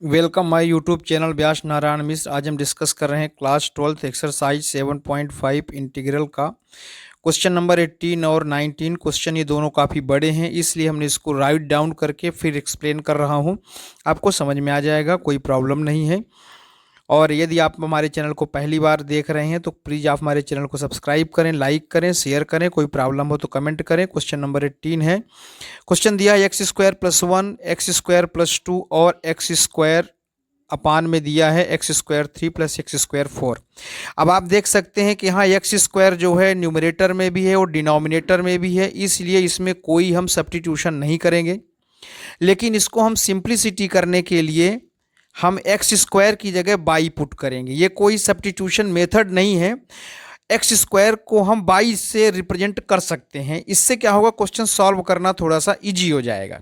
Welcome my YouTube channel व्यास नारायण मिश्र। आज हम discuss कर रहे हैं क्लास 12th एक्सरसाइज 7.5 इंटीग्रल का क्वेश्चन नंबर 18 और 19। क्वेश्चन ये दोनों काफ़ी बड़े हैं, इसलिए हमने इसको राइट डाउन करके फिर एक्सप्लेन कर रहा हूँ। आपको समझ में आ जाएगा, कोई प्रॉब्लम नहीं है। और यदि आप हमारे चैनल को पहली बार देख रहे हैं तो प्लीज़ आप हमारे चैनल को सब्सक्राइब करें, लाइक करें, शेयर करें। कोई प्रॉब्लम हो तो कमेंट करें। क्वेश्चन नंबर 18 है। क्वेश्चन दिया है x square plus 1, x square plus 2 और एक्स स्क्वायर अपान में दिया है x square 3 plus x square 4। अब आप देख सकते हैं कि यहाँ एक्स स्क्वायर जो है न्यूमरेटर में भी है और डिनोमिनेटर में भी है, इसलिए इसमें कोई हम सब्स्टिट्यूशन नहीं करेंगे। लेकिन इसको हम सिंप्लिसिटी करने के लिए हम एक्स स्क्वायर की जगह बाई पुट करेंगे। ये कोई सब्स्टिट्यूशन मेथड नहीं है। एक्स स्क्वायर को हम बाई से रिप्रेजेंट कर सकते हैं। इससे क्या होगा, क्वेश्चन सॉल्व करना थोड़ा सा इजी हो जाएगा।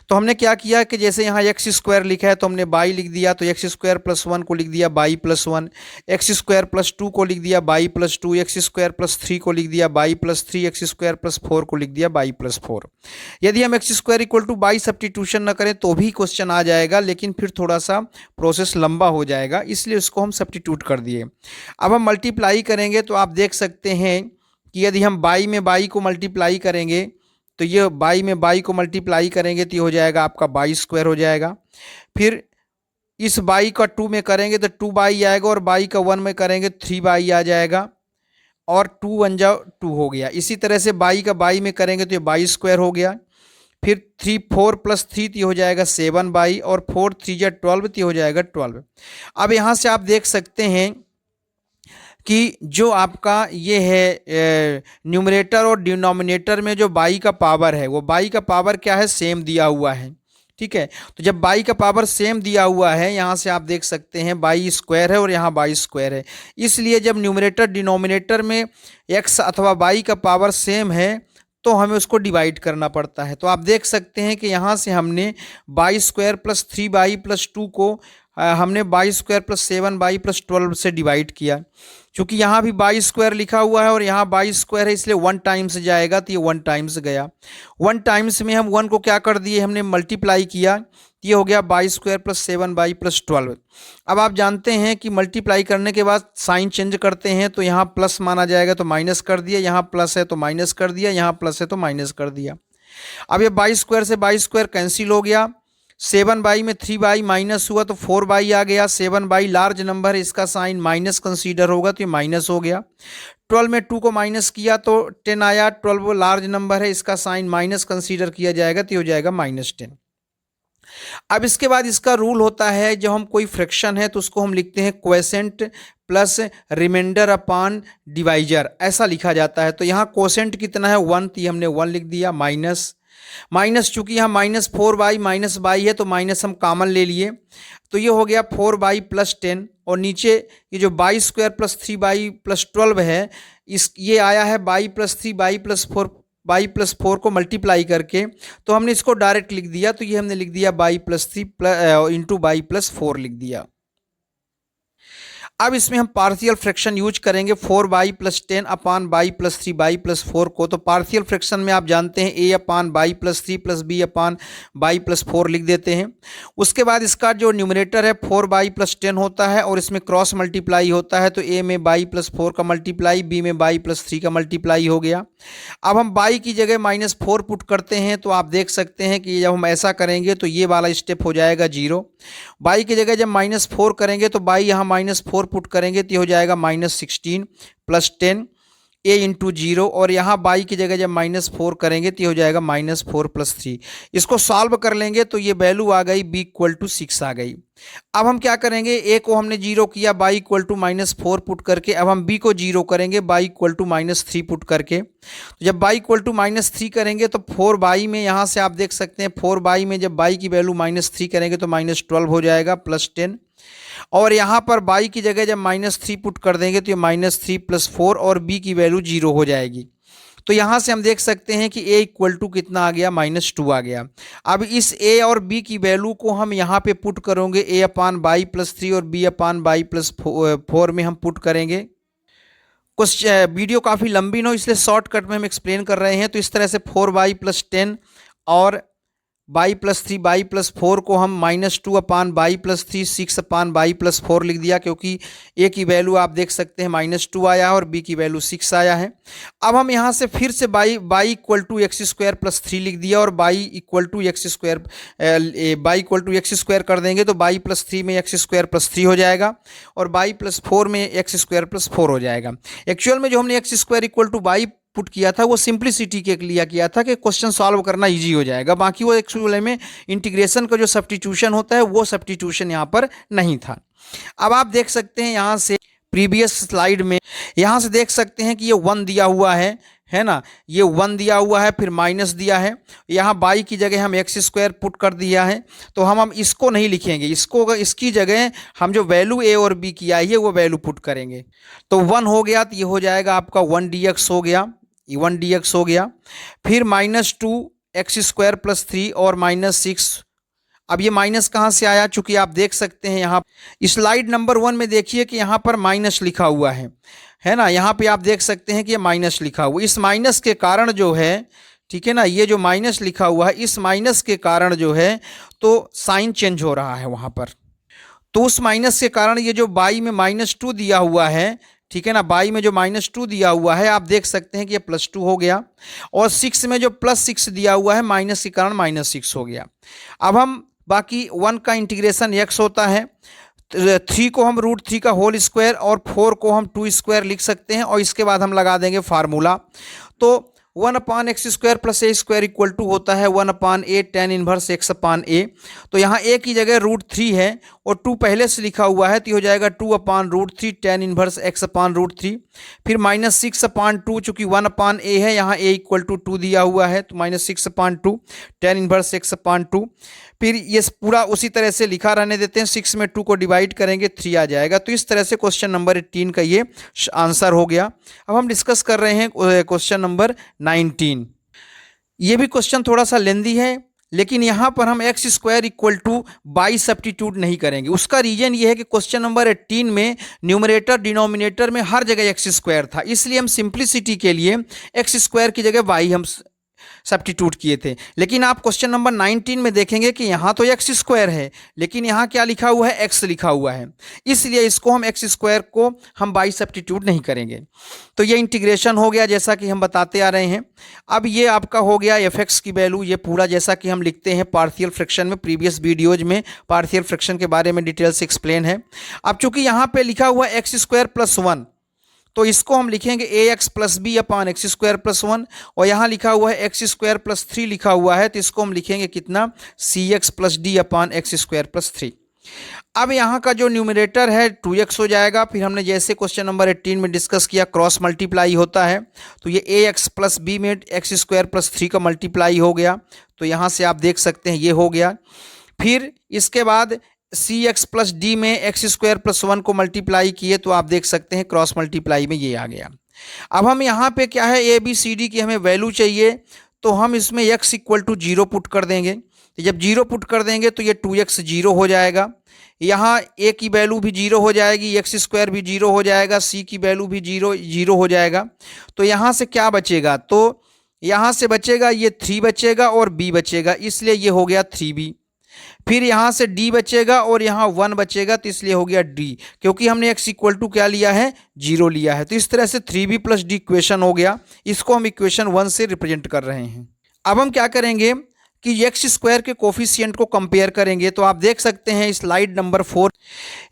तो हमने क्या किया कि जैसे यहाँ एक्स स्क्वायर लिखा है तो हमने बाई लिख दिया, तो एक्स स्क्वायर प्लस 1 को लिख दिया by plus 1, x square plus 2 को लिख दिया by plus 2, x square plus 3 को लिख दिया by plus 3, x square plus 4 को लिख दिया बाई प्लस 4। यदि हम x square equal two by substitution न करें तो भी क्वेश्चन आ जाएगा, लेकिन फिर थोड़ा सा प्रोसेस लंबा हो जाएगा, इसलिए उसको हम सब्स्टिट्यूट कर दिए। अब हम मल्टीप्लाई करेंगे तो आप देख सकते हैं कि यदि हम बाई में बाई को मल्टीप्लाई करेंगे तो ये बाई में बाई को मल्टीप्लाई करेंगे तो ये हो जाएगा आपका बाई स्क्वायर हो जाएगा। फिर इस बाई का 2 में करेंगे तो 2 बाई आएगा, और बाई का 1 में करेंगे 3 बाई आ जाएगा, और 2 1 जा 2 हो गया। इसी तरह से बाई का बाई में करेंगे तो ये बाई स्क्वायर हो गया। फिर 3 4 प्लस 3 तो हो जाएगा 7 बाई, और 4 3 जा 12 तो हो जाएगा 12। अब यहाँ से आप देख सकते हैं कि जो आपका ये है न्यूमरेटर और डिनोमिनेटर में जो बाई का पावर है, वो बाई का पावर क्या है, सेम दिया हुआ है। ठीक है, तो जब बाई का पावर सेम दिया हुआ है, यहाँ से आप देख सकते हैं बाई स्क्वायर है और यहाँ बाई स्क्वायर है, इसलिए जब न्यूमरेटर डिनोमिनेटर में एक्स अथवा बाई का पावर सेम है तो हमें उसको डिवाइड करना पड़ता है। तो आप देख सकते हैं कि यहाँ से हमने by square plus 3 y plus 2 को हमने by square plus 7 by plus 12 से डिवाइड किया। क्योंकि यहाँ भी बाई स्क्वायर लिखा हुआ है और यहाँ बाई स्क्वायर है, इसलिए 1 टाइम्स जाएगा, तो ये 1 टाइम्स गया। 1 टाइम्स में हम 1 को क्या कर दिए, हमने मल्टीप्लाई किया, ये हो गया by square plus 7 by plus 12। अब आप जानते हैं कि मल्टीप्लाई करने के बाद साइन चेंज करते हैं, तो यहाँ प्लस माना जाएगा तो माइनस कर दिया, यहाँ प्लस है तो माइनस कर दिया, यहाँ प्लस है तो माइनस कर दिया। अब ये बाई स्क्वायर से बाई स्क्वायर कैंसिल हो गया। 7 बाई में 3 बाई माइनस हुआ तो 4 बाई आ गया। 7 बाई लार्ज नंबर है, इसका साइन माइनस कंसीडर होगा तो ये माइनस हो गया। 12 में 2 को माइनस किया तो 10 आया। 12 लार्ज नंबर है, इसका साइन माइनस कंसीडर किया जाएगा तो ये हो जाएगा -10। अब इसके बाद इसका रूल होता है, जब हम कोई फ्रैक्शन है तो उसको हम लिखते हैं क्वेसेंट प्लस रिमाइंडर अपान डिवाइजर, ऐसा लिखा जाता है। तो यहाँ क्वेसेंट कितना है 1, तो हमने 1 लिख दिया। माइनस चूंकि यहाँ -4 बाई माइनस बाई है तो माइनस हम कॉमन ले लिए, तो ये हो गया 4 बाई प्लस 10, और नीचे ये जो by square plus 3 y plus 12 है, इस ये आया है by plus 3 y plus 4, y plus 4 को मल्टीप्लाई करके, तो हमने इसको डायरेक्ट लिख दिया। तो ये हमने लिख दिया by plus 3 into by plus 4 लिख दिया। अब इसमें हम पार्शियल फ्रैक्शन यूज करेंगे 4 y plus 10 upon by plus 3 y plus 4 को। तो पार्शियल फ्रैक्शन में आप जानते हैं A upon by plus 3 plus B upon by plus 4 लिख देते हैं। उसके बाद इसका जो न्यूमरेटर है 4 बाई प्लस 10 होता है, और इसमें क्रॉस मल्टीप्लाई होता है, तो ए में बाई प्लस 4 का मल्टीप्लाई, बी में बाई प्लस 3 का मल्टीप्लाई हो गया। अब हम बाई की जगह -4 पुट करते हैं, तो आप देख सकते हैं कि जब हम ऐसा करेंगे तो ये वाला स्टेप हो जाएगा 0। बाई की जगह जब -4 करेंगे तो बाई यहाँ -4 पुट करेंगे तो ये हो जाएगा -16 प्लस 10 ए इंटू 0, और यहाँ बाई की जगह जब -4 करेंगे तो ये हो जाएगा -4 प्लस 3। इसको सॉल्व कर लेंगे तो ये वैल्यू आ गई b इक्वल टू 6 आ गई। अब हम क्या करेंगे, ए को हमने 0 किया बाई इक्वल टू -4 पुट करके, अब हम बी को 0 करेंगे बाई इक्वल टू -3 पुट करके। तो जब बाई इक्वल टू -3 करेंगे तो 4 बाई में यहाँ से आप देख सकते हैं 4 बाई में जब बाई की वैल्यू -3 करेंगे तो -12 हो जाएगा प्लस 10, और यहाँ पर बाई की जगह जब -3 पुट कर देंगे तो ये -3 प्लस 4, और बी की वैल्यू 0 हो जाएगी। तो यहाँ से हम देख सकते हैं कि a इक्वल टू कितना आ गया, -2 आ गया। अब इस a और b की वैल्यू को हम यहाँ पे पुट करेंगे, a अपान बाई प्लस 3 और b अपान बाई प्लस 4 में हम पुट करेंगे। कुछ वीडियो काफ़ी लंबी ना हो, इसलिए शॉर्टकट में हम एक्सप्लेन कर रहे हैं। तो इस तरह से 4 बाई प्लस 10 और बाई प्लस 3 बाई प्लस 4 को हम -2 upon by plus 3 6 upon by plus 4 लिख दिया, क्योंकि ए की वैल्यू आप देख सकते हैं -2 आया है और बी की वैल्यू 6 आया है। अब हम यहाँ से फिर से Y equal to X square plus 3 लिख दिया और Y equal to X square कर देंगे तो बाई प्लस 3 में एक्स स्क्वायर प्लस 3 हो जाएगा और बाई प्लस 4 में एक्स स्क्वायर प्लस 4 हो जाएगा। एक्चुअल में जो हमने x square equal two by put किया था वो सिंप्लिसिटी के लिए किया था कि क्वेश्चन सॉल्व करना इजी हो जाएगा, बाकी वो एक्चुअल में इंटीग्रेशन का जो सब्स्टिट्यूशन होता है वो सब्स्टिट्यूशन यहाँ पर नहीं था। अब आप देख सकते हैं यहाँ से प्रीवियस स्लाइड में यहाँ से देख सकते हैं कि ये 1 दिया हुआ है ना, ये 1 दिया हुआ है, फिर माइनस दिया है, यहाँ बाई की जगह हम एक्स स्क्वायर पुट कर दिया है, तो हम इसको नहीं लिखेंगे, इसकी जगह हम जो वैल्यू ए और बी की आई है वो वैल्यू पुट करेंगे। तो 1 हो गया तो ये हो जाएगा आपका 1 dx हो गया, 1 dx हो गया, फिर -2 एक्स स्क्वायर प्लस 3 और -6। अब ये माइनस कहाँ से आया, चूंकि आप देख सकते हैं यहाँ स्लाइड नंबर 1 में देखिए कि यहाँ पर माइनस लिखा हुआ है ना, यहाँ पे आप देख सकते हैं कि ये माइनस लिखा हुआ, इस माइनस के कारण जो है, ठीक है ना, ये जो माइनस लिखा हुआ है इस माइनस के कारण जो है तो साइन चेंज हो रहा है वहाँ पर। तो उस माइनस के कारण ये जो बाई में -2 दिया हुआ है, ठीक है ना, बाई में जो -2 दिया हुआ है आप देख सकते हैं कि ये +2 हो गया और 6 में जो +6 दिया हुआ है माइनस के कारण -6 हो गया। अब हम बाकी 1 का इंटीग्रेशन x होता है, 3 को हम √3 का होल स्क्वायर और 4 को हम 2 स्क्वायर लिख सकते हैं और इसके बाद हम लगा देंगे फार्मूला। तो 1 upon x square plus a square equal to होता है 1 upon a tan inverse x upon a. तो यहाँ a की जगह √3 है और 2 पहले से लिखा हुआ है तो हो जाएगा 2 अपान √3 tan इनवर्स x अपान √3, फिर -6 अपान 2, चूँकि 1 अपान a है यहाँ a इक्वल टू 2 दिया हुआ है तो -6 अपान 2 tan इनवर्स x अपान 2। फिर ये पूरा उसी तरह से लिखा रहने देते हैं, 6 में 2 को डिवाइड करेंगे 3 आ जाएगा। तो इस तरह से क्वेश्चन नंबर 18 का ये आंसर हो गया। अब हम डिस्कस कर रहे हैं क्वेश्चन नंबर 19। ये भी क्वेश्चन थोड़ा सा लेंदी है, लेकिन यहाँ पर हम x square equal two by substitute नहीं करेंगे। उसका रीजन ये है कि क्वेश्चन नंबर 18 में न्यूमरेटर डिनोमिनेटर में हर जगह एक्स स्क्वायर था, इसलिए हम सिंप्लिसिटी के लिए एक्स स्क्वायर की जगह बाई हम सब्स्टिट्यूट किए थे। लेकिन आप क्वेश्चन नंबर 19 में देखेंगे कि यहाँ तो एक्स स्क्वायर है लेकिन यहाँ क्या लिखा हुआ है, एक्स लिखा हुआ है, इसलिए इसको हम एक्स स्क्वायर को हम बाई सब्स्टिट्यूट नहीं करेंगे। तो ये इंटीग्रेशन हो गया जैसा कि हम बताते आ रहे हैं। अब ये आपका हो गया एफ एक्स की वैल्यू, ये पूरा जैसा कि हम लिखते हैं पार्शियल फ्रैक्शन में, प्रीवियस वीडियोज में पार्शियल फ्रैक्शन के बारे में डिटेल से एक्सप्लेन है। अब चूंकि यहाँ पे लिखा हुआ एक्स स्क्वायर प्लस 1 तो इसको हम लिखेंगे ए एक्स प्लस बी अपान एक्स स्क्वायर प्लस 1, और यहाँ लिखा हुआ है एक्स स्क्वायर प्लस 3 लिखा हुआ है तो इसको हम लिखेंगे कितना, सी एक्स प्लस डी अपान एक्स स्क्वायर प्लस 3। अब यहाँ का जो न्यूमरेटर है 2x हो जाएगा। फिर हमने जैसे क्वेश्चन नंबर 18 में डिस्कस किया क्रॉस मल्टीप्लाई होता है, तो ये ए एक्स प्लस बी में एक्स स्क्वायर प्लस 3 का मल्टीप्लाई हो गया, तो यहाँ से आप देख सकते हैं ये हो गया। फिर इसके बाद सी एक्स प्लस डी में एक्स स्क्वायर प्लस 1 को मल्टीप्लाई किए तो आप देख सकते हैं क्रॉस मल्टीप्लाई में ये आ गया। अब हम यहाँ पे क्या है, ए बी सी डी की हमें वैल्यू चाहिए तो हम इसमें x इक्वल टू 0 पुट कर देंगे। तो जब 0 पुट कर देंगे तो ये 2x 0 हो जाएगा, यहाँ a की वैल्यू भी 0 हो जाएगी, एक्स स्क्वायर भी 0 हो जाएगा, c की वैल्यू भी 0 हो जाएगा। तो यहाँ से क्या बचेगा, तो यहाँ से बचेगा ये 3 बचेगा और b बचेगा, इसलिए ये हो गया 3b। फिर यहाँ से d बचेगा और यहाँ 1 बचेगा तो इसलिए हो गया d, क्योंकि हमने x इक्वल टू क्या लिया है, 0 लिया है। तो इस तरह से 3b प्लस d इक्वेशन हो गया, इसको हम इक्वेशन 1 से रिप्रेजेंट कर रहे हैं। अब हम क्या करेंगे कि एक्स स्क्वायर के कोफिशिएंट को कंपेयर करेंगे। तो आप देख सकते हैं स्लाइड नंबर 4,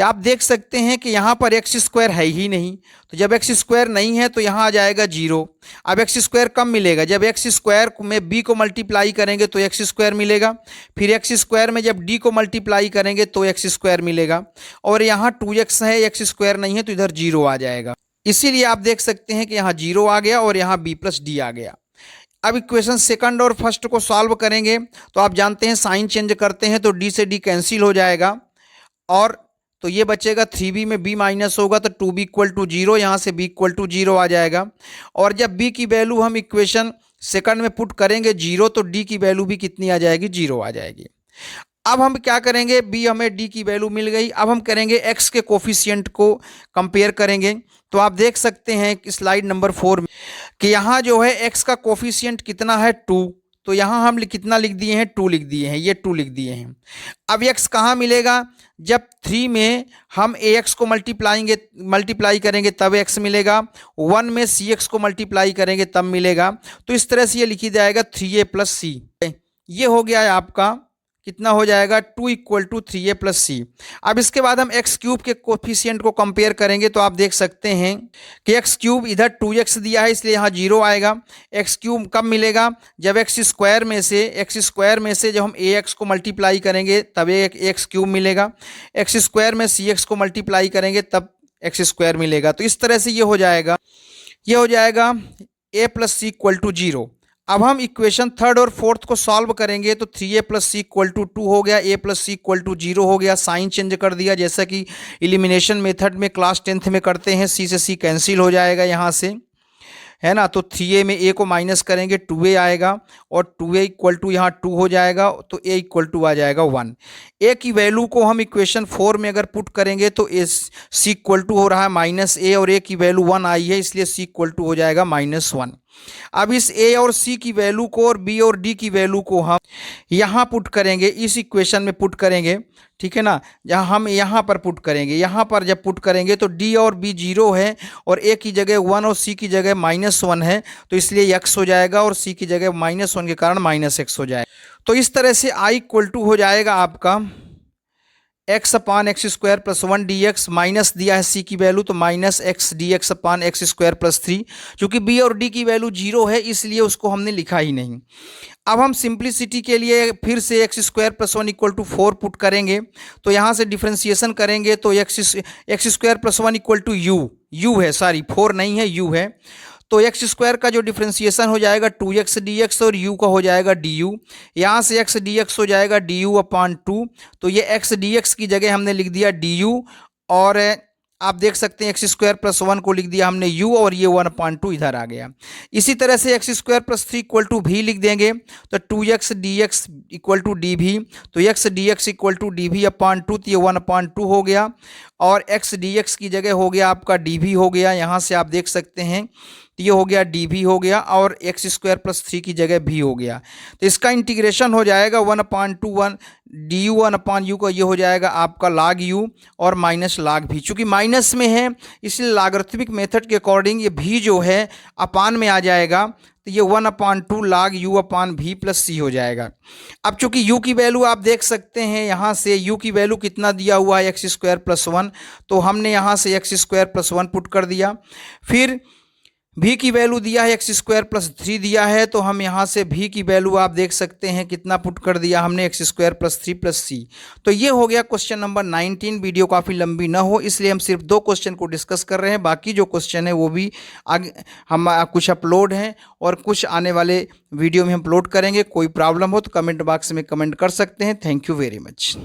आप देख सकते हैं कि यहाँ पर एक्स स्क्वायर है ही नहीं, तो जब एक्स स्क्वायर नहीं है तो यहाँ आ जाएगा 0। अब एक्स स्क्वायर कब मिलेगा, जब एक्स स्क्वायर में बी को मल्टीप्लाई करेंगे तो एक्स स्क्वायर मिलेगा, फिर एक्स स्क्वायर में जब डी को मल्टीप्लाई करेंगे तो एक्स स्क्वायर मिलेगा, और यहाँ 2x है, एक्स स्क्वायर नहीं है तो इधर 0 आ जाएगा। इसीलिए आप देख सकते हैं कि यहाँ 0 आ गया और यहाँ b प्लस डी आ गया। अब इक्वेशन सेकंड और फर्स्ट को सॉल्व करेंगे तो आप जानते हैं साइन चेंज करते हैं तो d से d कैंसिल हो जाएगा, और तो ये बचेगा 3b में b माइनस होगा तो 2b इक्वल टू 0, यहाँ से b इक्वल टू 0 आ जाएगा। और जब b की वैल्यू हम इक्वेशन सेकंड में पुट करेंगे 0 तो d की वैल्यू भी कितनी आ जाएगी, 0 आ जाएगी। अब हम क्या करेंगे, b हमें d की वैल्यू मिल गई, अब हम करेंगे x के कोफिशिएंट को कंपेयर करेंगे। तो आप देख सकते हैं कि स्लाइड नंबर 4 में कि यहाँ जो है x का कोफिशिएंट कितना है 2, तो यहाँ हम कितना लिख दिए हैं, 2 लिख दिए हैं, ये 2 लिख दिए हैं। अब x कहाँ मिलेगा, जब 3 में हम ax को मल्टीप्लाई करेंगे तब x मिलेगा, 1 में cx को मल्टीप्लाई करेंगे तब मिलेगा। तो इस तरह से ये लिखी जाएगा 3a प्लस सी। ये हो गया है आपका, कितना हो जाएगा, 2 इक्वल टू 3a प्लस सी। अब इसके बाद हम एक्स क्यूब के कोफिशिएंट को कंपेयर करेंगे तो आप देख सकते हैं कि एक्स क्यूब इधर 2x दिया है इसलिए यहाँ 0 आएगा। एक्स क्यूब कब मिलेगा, जब एक्स स्क्वायर में से जब हम ax को मल्टीप्लाई करेंगे तब एक एक्स क्यूब मिलेगा, एक्स स्क्वायर में cx को मल्टीप्लाई करेंगे तब एक्स स्क्वायर मिलेगा। तो इस तरह से ये हो जाएगा a plus C equal to 0। अब हम इक्वेशन थर्ड और फोर्थ को सॉल्व करेंगे तो 3a plus C equal to 2 हो गया, a plus C equal to 0 हो गया। साइन चेंज कर दिया जैसा कि एलिमिनेशन मेथड में क्लास 10th में करते हैं, c से c कैंसिल हो जाएगा यहाँ से, है ना। तो 3a में a को माइनस करेंगे 2a आएगा और 2a इक्वल टू यहाँ 2 हो जाएगा, तो a इक्वल टू आ जाएगा 1। a की वैल्यू को हम इक्वेशन 4 में अगर पुट करेंगे तो c इक्वल टू हो रहा है माइनस a और a की वैल्यू 1 आई है इसलिए c इक्वल टू हो जाएगा -1। अब इस a और c की वैल्यू को और b और d की वैल्यू को हम यहाँ पुट करेंगे, इस इक्वेशन में पुट करेंगे, ठीक है ना। जहाँ हम यहाँ पर पुट करेंगे, यहाँ पर जब पुट करेंगे तो d और b 0 है और a की जगह 1 और c की जगह -1 है, तो इसलिए x हो जाएगा और c की जगह -1 के कारण -x हो जाएगा। तो इस तरह से i इक्वल टू हो जाएगा आपका x upon x square plus 1 dx, minus दिया है c की वैल्यू तो minus x dx upon x square plus 3। चूंकि b और d की वैल्यू 0 है इसलिए उसको हमने लिखा ही नहीं। अब हम सिंप्लिसिटी के लिए फिर से x square plus 1 equal to 4 put करेंगे, तो यहाँ से डिफ्रेंसिएशन करेंगे तो x square plus 1 equal to u है, सॉरी 4 नहीं है, यू है। तो एक्स स्क्वायर का जो डिफ्रेंसिएशन हो जाएगा 2x dx और u का हो जाएगा du। यहाँ से x dx हो जाएगा du अपान 2, तो ये x dx की जगह हमने लिख दिया du और आप देख सकते हैं एक्स स्क्वायर प्लस 1 को लिख दिया हमने u और ये 1/2 इधर आ गया। इसी तरह से x square plus 3 equal to भी लिख देंगे तो 2x dx equal to dv, तो x dx equal to dv upon 2, तो ये 1/2 हो गया और x dx की जगह हो गया आपका dv हो गया। यहाँ से आप देख सकते हैं ये हो गया dv हो गया और एक्स स्क्वायर प्लस 3 की जगह भी हो गया। तो इसका इंटीग्रेशन हो जाएगा 1/2 du 1/u का ये हो जाएगा आपका log u और माइनस log v। चूँकि माइनस में है इसलिए लॉगरिथमिक मेथड के अकॉर्डिंग ये v जो है अपान में आ जाएगा, तो ये 1/2 log u अपान v प्लस c हो जाएगा। अब चूंकि u की वैल्यू आप देख सकते हैं यहाँ से u की वैल्यू कितना दिया हुआ है एक्स स्क्वायर प्लस 1, तो हमने यहाँ से एक्स स्क्वायर प्लस 1 पुट कर दिया। फिर v की वैल्यू दिया है एक्स स्क्वायर प्लस 3 दिया है, तो हम यहाँ से v की वैल्यू आप देख सकते हैं कितना पुट कर दिया हमने, x square plus 3 plus c। तो ये हो गया क्वेश्चन नंबर 19। वीडियो काफ़ी लंबी ना हो इसलिए हम सिर्फ 2 क्वेश्चन को डिस्कस कर रहे हैं, बाकी जो क्वेश्चन है वो भी आगे हम कुछ अपलोड हैं और कुछ आने वाले वीडियो में हम अपलोड करेंगे। कोई प्रॉब्लम हो तो कमेंट बॉक्स में कमेंट कर सकते हैं। Thank you very much.